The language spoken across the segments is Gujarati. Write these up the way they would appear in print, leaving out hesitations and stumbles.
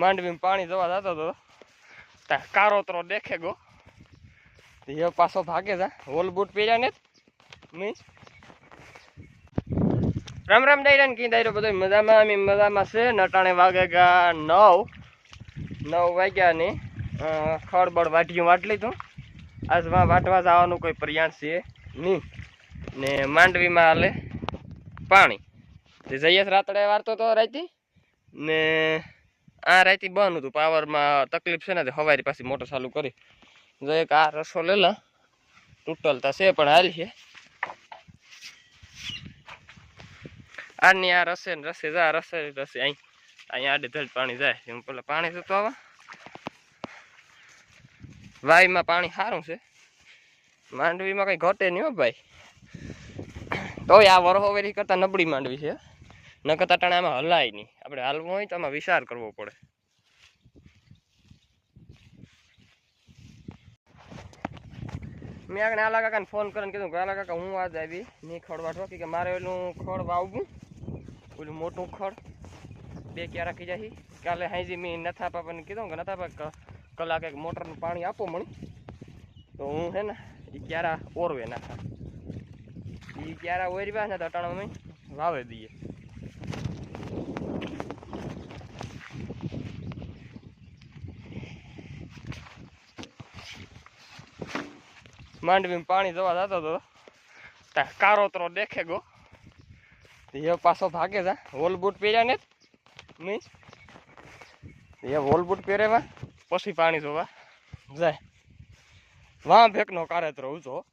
માંડવી પાણી જવા જતો હતો ત્યાં કારોતરો દેખે ગો એ પાછો ભાગે જા હોલ બૂટ પહેર્યા ને મીન્સ રામ રામ દાયરા ને કી દાયરો બધો મજામાં છે નટાણે વાગેગા 9 વાગ્યા ની ખડબડ વાઢ્યું વાટ લીધું આજમાં વાટવા જવાનું કોઈ પ્રયાણ છે નહીં ને માંડવીમાં હાલે પાણી જઈશ રાત્રે વારતો તો રાતી ને આ રાતી બંધ હતું પાવરમાં તકલીફ છે ને હવારી પાછી મોટર ચાલુ કરી જો એક આ રસો લેલા તૂટલતા છે પણ હાલ છે આની આ રસે ને રસે જા રસે અહીંયા આડે ધડ પાણી જાય એમ પેલા પાણી જતો આવા વાયમાં પાણી સારું છે માંડવીમાં કઈ ઘટે નહીં હો ભાઈ તોય આ વરહોવેરી કરતા નબળી માંડવી છે ન કરતા ટાણે આમાં હલાય નહીં આપણે હાલવું હોય તો આમાં વિચાર કરવો પડે મેં આગળ આલા કાકાને ફોન કરીને કીધું કે આલા કાકા હું આજ આવી નહીં ખડ વાટવા કે મારે ઓલું ખડ વાવવું ઓલું મોટું ખડ 2 ક્યારા ખી જાય કાલે હાઈજી મેં નથા પાપાને કીધું કે નથા પાપા કલાક એક મોટરનું પાણી આપો મણી તો હું હે ને એ ક્યારા ઓરવે નાખા એ ક્યારા ઓરવ્યા ને તો અટાણામાં વાવે દઈએ માંડવી પાણી જવા જતો હતો ત્યાં કારોતરો દેખે ગો એ પાછો ભાગે જા હોલ બૂટ પહેર્યા ને મીન્સ એ હોલ બૂટ પહેરેવા પછી પાણી જોવા જાય વાં ભેકનો કારેતરો ઊંચો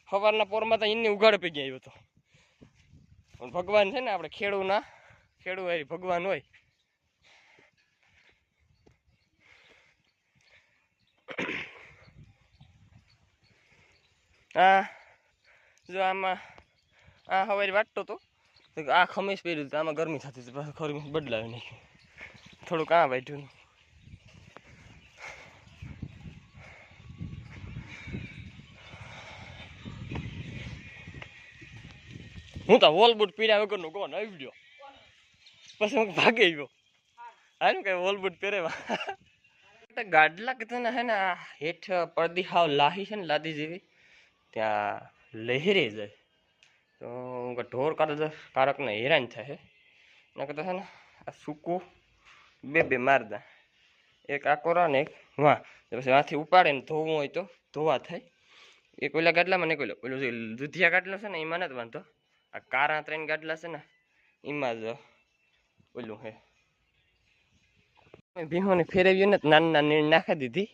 સવારના પોરમાં તો એની ઉઘાડ પી ગયા આવ્યો હતો પણ ભગવાન છે ને આપણે ખેડૂ હોય ભગવાન હોય આ જો આમાં આ હવારી વાટતો હતો આ ખમીસ પહેર્યું હતું આમાં ગરમી થતી હતી પાછું ખરી બદલાવી નાખ્યું થોડુંક આ વાટ્યું હું તો વોલ બૂટ પીર્યા વગરનો કોણ આવી ગયો પછી હું ભાગી આવ્યો હારું કઈ વોલ બૂટ પહેરેવા ગાડલા કીધું હે ને હેઠ પડદી હાવ લાહી છે ને લાદી જેવી ત્યાં લહેરે જાય તો ઢોર કારકને હેરાન થાય એના કરતા છે ને આ સૂકું બે મારદા એક આકોરા ને એક વાં પછી વાંથી ઉપાડે ને ધોવું હોય તો ધોવા થાય એક ઓલા ગાડલામાં નીકળ્યો પેલું જે દૂધિયા ગાડલો છે ને એમાં નથી વાંધો આ કારા 3 ગાડલા છે ને એમાં જ ઓલું હે ભીહોને ફેરવ્યું ને નાના નીણ નાખી દીધી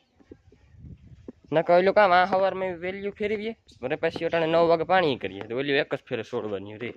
નકા ઓલું કામ આ સવારમાં વેલ્યુ ફેરવીએ બરે પછી અટાણે 9 વાગે પાણી કરીએ તો વેલ્યુ એક જ ફેરે છોડવાની રે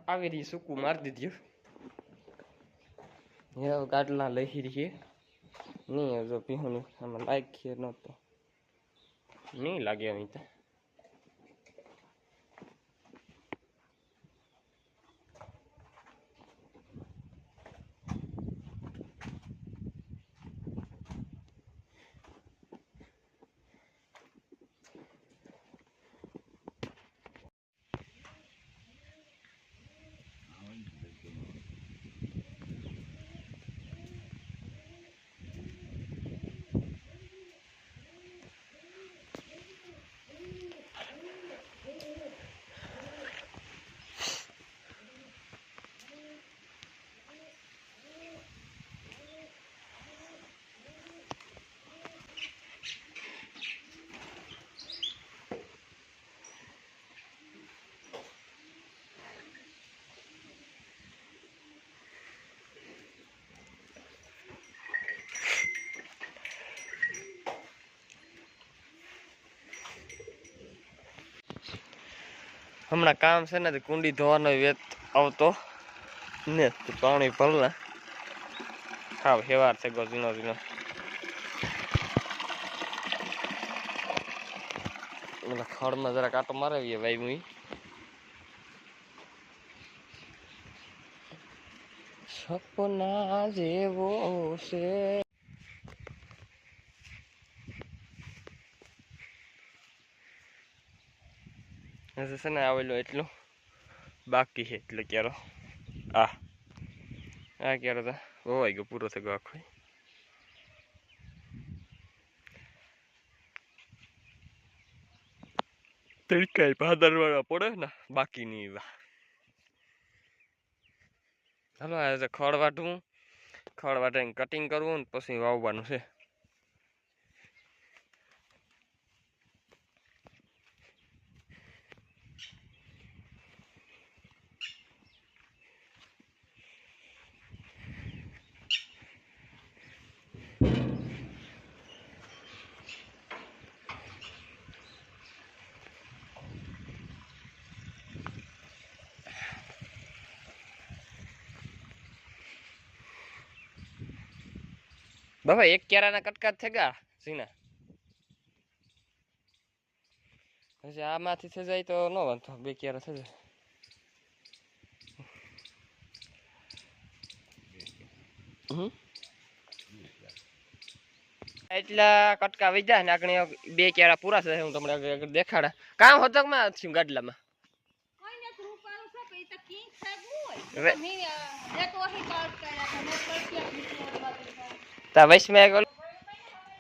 આવી રહી સૂકું મારી દીધું હવે ગાડલા લઈ રહીએ નહીં જો પીહું આમાં લાગીએ નહોતો નહીં લાગે અહીં તો હમણાં કામ છે ને કુંડી ધોવાનો વેત આવતો ને પાણી ભરલા હા હેવાર છે ગો ઝીણો ઝીણો ખડમાં જરા કાંટો મારાવીએ ભાઈ મુઈ સપના જેવો છે છે ને આવેલો એટલું બાકી છે એટલે ક્યારો આ ક્યારો તો હોવાઈ ગયો પૂરો થઈ ગયો આખો તડકા ભાદરવાળા પડે ને બાકી નહીં એવા હાલો આજે ખડ વાટવું ખડ વાટીને કટિંગ કરવું ને પછી વાવવાનું છે બાબા એક ક્યારાના કટકા થઈ ગયા સીના પછી આમાંથી થઈ જાય તો ન વાંધો બે ક્યારા થઈ જાય એટલા કટકા વહી જાય ને આગળ બે ક્યારા પૂરા થશે હું તમને આગળ દેખાડા કામ હતો માં થયું ગાડલામાં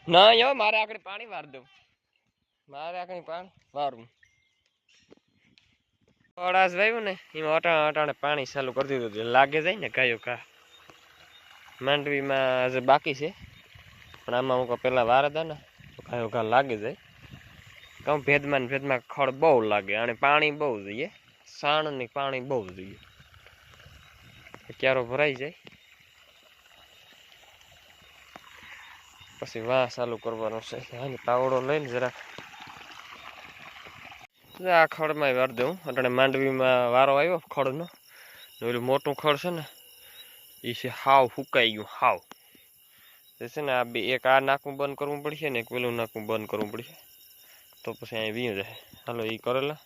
ના યો મારે આગળ પાણી વાર દઉં મારે આગળ પાણી વારું અડાસ વાવ્યું ને એમાં અટાણે પાણી ચાલુ કરી દીધું એટલે લાગે જાય ને ગાયો કા માંડવીમાં હજુ બાકી છે પણ આમાં હું પેલા વાર હતા ને તો ગાયો ઘા લાગે જાય કહું ભેદમાં ને ભેદમાં ખડ બહુ લાગે અને પાણી બહુ જોઈએ સાણ ને પાણી બહુ જોઈએ ક્યારો ભરાઈ જાય પછી વાહ ચાલુ કરવાનો છે પાવડો લઈને જરાક આ ખડમાં વાર દઉં અટાણે માંડવીમાં વારો આવ્યો ખડનો ઓલું મોટું ખડ છે ને એ છે હાવ ફૂકાઈ ગયું હાવ એ છે ને આ બે એક આ નાકું બંધ કરવું પડશે ને એક પેલું નાકું બંધ કરવું પડશે તો પછી અહીં વીણ રહે હાલો એ કરેલા